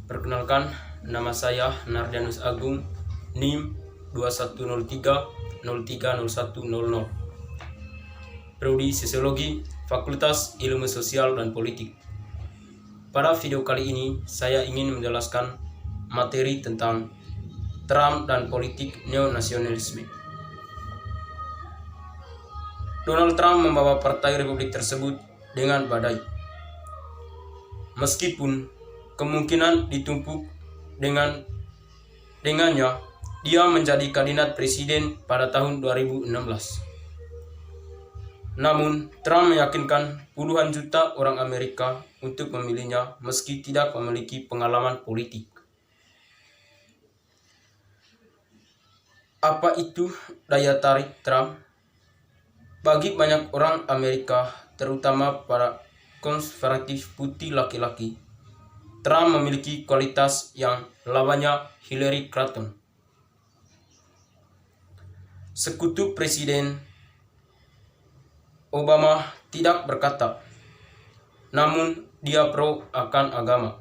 Perkenalkan, nama saya Nardianus Agung, NIM 2103030100. Prodi Sosiologi, Fakultas Ilmu Sosial dan Politik. Pada video kali ini, saya ingin menjelaskan materi tentang Trump dan politik neonasionalisme. Donald Trump membawa Partai Republik tersebut dengan badai. Meskipun kemungkinan ditumpuk dengannya, dia menjadi kandidat presiden pada tahun 2016. Namun, Trump meyakinkan puluhan juta orang Amerika untuk memilihnya meski tidak memiliki pengalaman politik. Apa itu daya tarik Trump? Bagi banyak orang Amerika, terutama para konservatif putih laki-laki, Trump memiliki kualitas yang lawannya Hillary Clinton. Sekutu Presiden Obama tidak berkata, namun dia pro akan agama.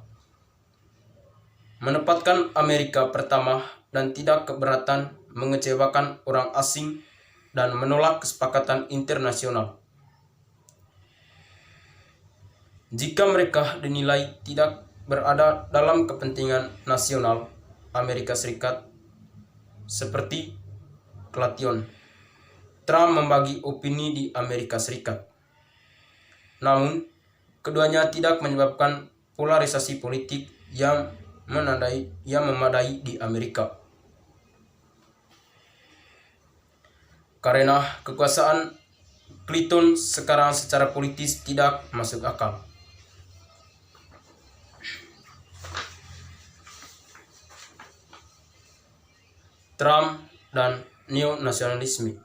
Menempatkan Amerika pertama dan tidak keberatan mengecewakan orang asing dan menolak kesepakatan internasional. Jika mereka dinilai tidak berada dalam kepentingan nasional Amerika Serikat, seperti Clinton, Trump membagi opini di Amerika Serikat. Namun, keduanya tidak menyebabkan polarisasi politik yang memadai di Amerika. Karena kekuasaan Clinton sekarang secara politis tidak masuk akal. Trump dan neonasionalisme.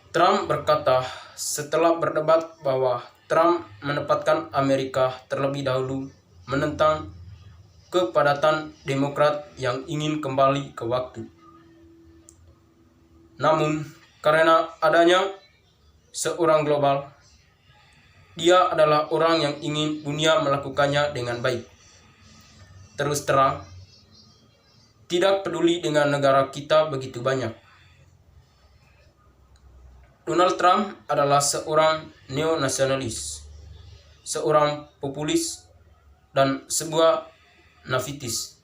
Trump berkata setelah berdebat bahwa Trump menempatkan Amerika terlebih dahulu menentang kepadatan Demokrat yang ingin kembali ke waktu. Namun, karena adanya seorang global, dia adalah orang yang ingin dunia melakukannya dengan baik. Terus terang, tidak peduli dengan negara kita begitu banyak. Donald Trump adalah seorang neonasionalis, seorang populis, dan sebuah nafitis.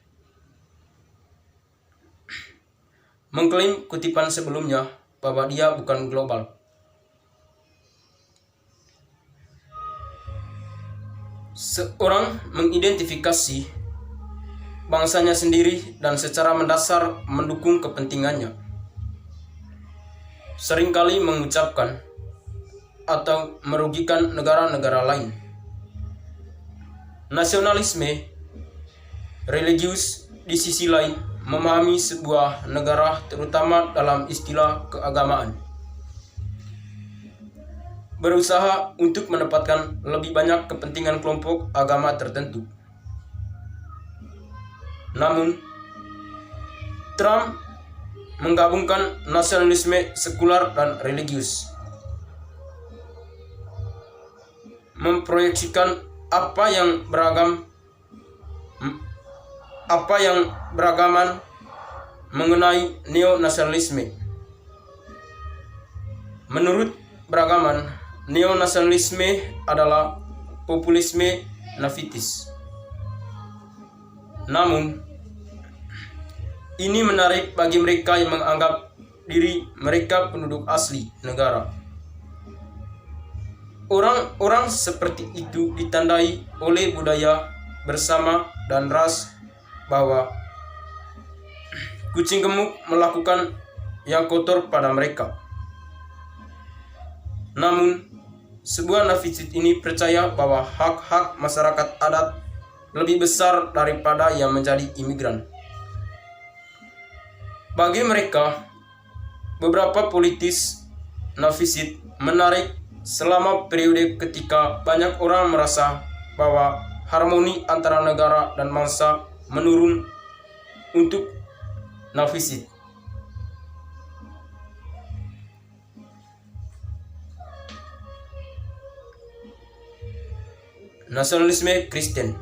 Mengklaim kutipan sebelumnya bahwa dia bukan global. Seorang mengidentifikasi bangsanya sendiri dan secara mendasar mendukung kepentingannya. Seringkali mengucapkan atau merugikan negara-negara lain. Nasionalisme religius di sisi lain memahami sebuah negara terutama dalam istilah keagamaan. Berusaha untuk menempatkan lebih banyak kepentingan kelompok agama tertentu. Namun, Trump menggabungkan nasionalisme sekular dan religius. Memproyeksikan apa yang beragaman mengenai neonasionalisme. Menurut beragaman, neonasionalisme adalah populisme nafitis. Namun, ini menarik bagi mereka yang menganggap diri mereka penduduk asli negara. Orang-orang seperti itu ditandai oleh budaya bersama dan ras bahwa kucing gemuk melakukan yang kotor pada mereka. Namun, sebuah nafisit ini percaya bahwa hak-hak masyarakat adat lebih besar daripada yang menjadi imigran. Bagi mereka, beberapa politis nafisit menarik selama periode ketika banyak orang merasa bahwa harmoni antara negara dan bangsa menurun untuk nafisit. Nasionalisme Kristen.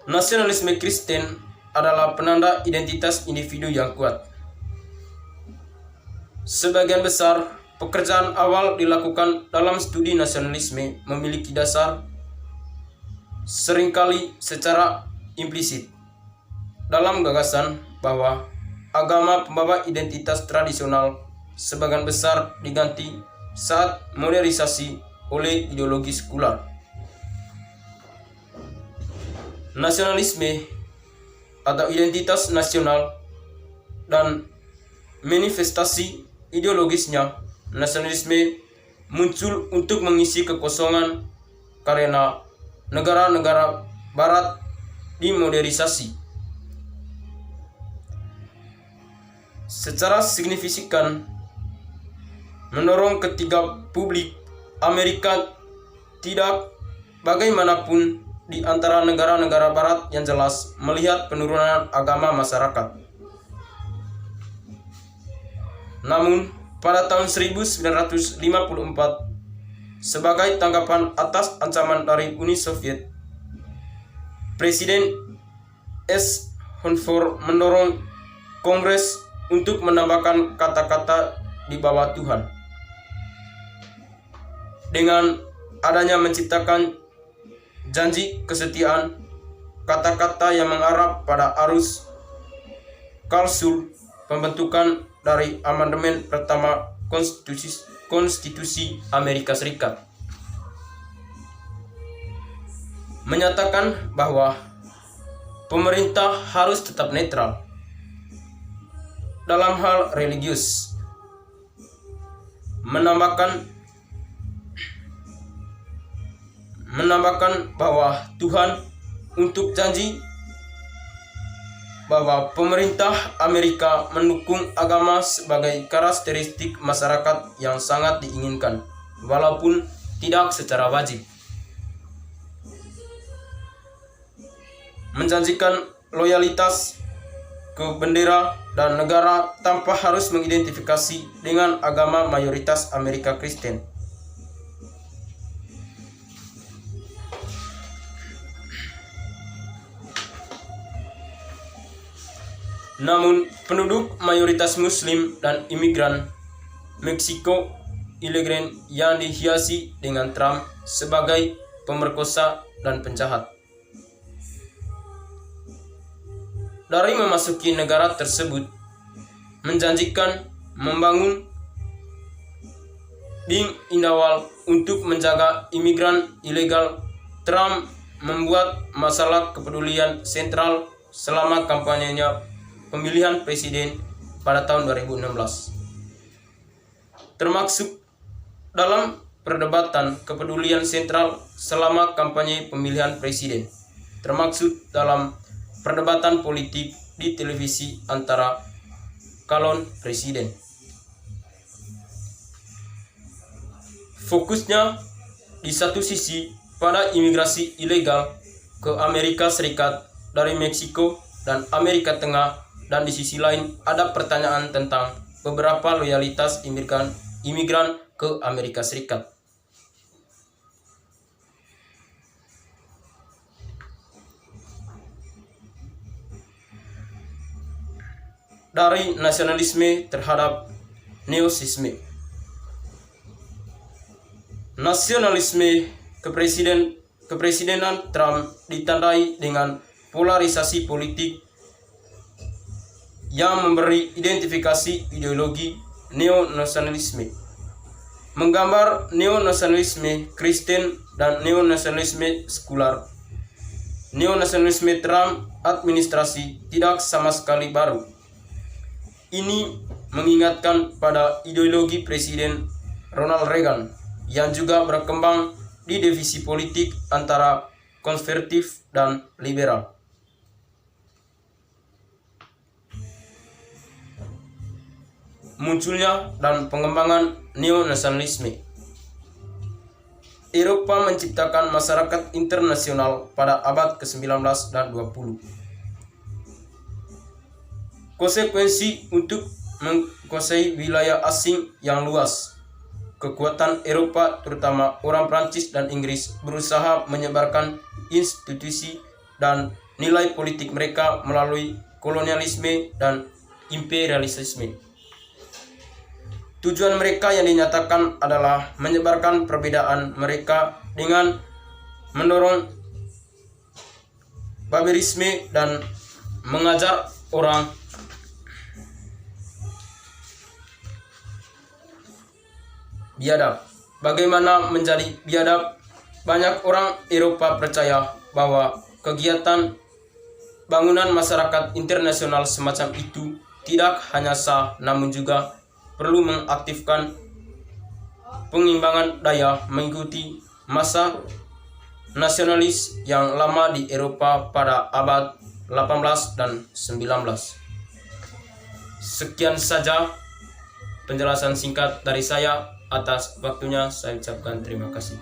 Nasionalisme Kristen adalah penanda identitas individu yang kuat. Sebagian besar pekerjaan awal dilakukan dalam studi nasionalisme memiliki dasar, seringkali secara implisit, dalam gagasan bahwa agama pembawa identitas tradisional sebagian besar diganti saat modernisasi oleh ideologi sekular. Nasionalisme atau identitas nasional dan manifestasi ideologisnya, nasionalisme muncul untuk mengisi kekosongan karena negara-negara barat dimodernisasi. Secara signifikan mendorong ketiga publik Amerika tidak bagaimanapun di antara negara-negara barat yang jelas melihat penurunan agama masyarakat. Namun, pada tahun 1954, sebagai tanggapan atas ancaman dari Uni Soviet, Presiden Eisenhower mendorong Kongres untuk menambahkan kata-kata di bawah Tuhan. Dengan adanya menciptakan janji kesetiaan, kata-kata yang mengarah pada arus klausul pembentukan dari amandemen pertama Konstitusi Amerika Serikat, menyatakan bahwa pemerintah harus tetap netral dalam hal religius, menambahkan bahwa Tuhan untuk janji bahwa pemerintah Amerika mendukung agama sebagai karakteristik masyarakat yang sangat diinginkan, walaupun tidak secara wajib. Menjanjikan loyalitas ke bendera dan negara tanpa harus mengidentifikasi dengan agama mayoritas Amerika Kristen. Namun, penduduk mayoritas Muslim dan imigran Meksiko ilegal yang dihiasi dengan Trump sebagai pemerkosa dan penjahat. Dari memasuki negara tersebut, menjanjikan membangun Bing Indawal untuk menjaga imigran ilegal, Trump membuat masalah kepedulian sentral selama kampanyenya pemilihan presiden pada tahun 2016. Termasuk dalam perdebatan kepedulian sentral selama kampanye pemilihan presiden, termasuk dalam perdebatan politik di televisi antara calon presiden. Fokusnya di satu sisi pada imigrasi ilegal ke Amerika Serikat dari Meksiko dan Amerika Tengah, dan di sisi lain ada pertanyaan tentang beberapa loyalitas imigran ke Amerika Serikat. Dari nasionalisme terhadap neosisme. Nasionalisme kepresidenan Trump ditandai dengan polarisasi politik yang memberi identifikasi ideologi neonasionalisme, menggambar neonasionalisme Kristen dan neonasionalisme sekular. Neonasionalisme Trump administrasi tidak sama sekali baru. Ini mengingatkan pada ideologi Presiden Ronald Reagan yang juga berkembang di divisi politik antara konservatif dan liberal. Munculnya dan pengembangan neonasionalisme. Eropa menciptakan masyarakat internasional pada abad ke-19 dan 20. Konsekuensi untuk menguasai wilayah asing yang luas kekuatan Eropa, terutama orang Prancis dan Inggris, berusaha menyebarkan institusi dan nilai politik mereka melalui kolonialisme dan imperialisme. Tujuan mereka yang dinyatakan adalah menyebarkan perbedaan mereka dengan mendorong barbarisme dan mengajar orang biadab. Bagaimana menjadi biadab? Banyak orang Eropa percaya bahwa kegiatan bangunan masyarakat internasional semacam itu tidak hanya sah, namun juga perlu mengaktifkan pengimbangan daya mengikuti masa nasionalis yang lama di Eropa pada abad 18 dan 19. Sekian saja penjelasan singkat dari saya. Atas waktunya saya ucapkan terima kasih.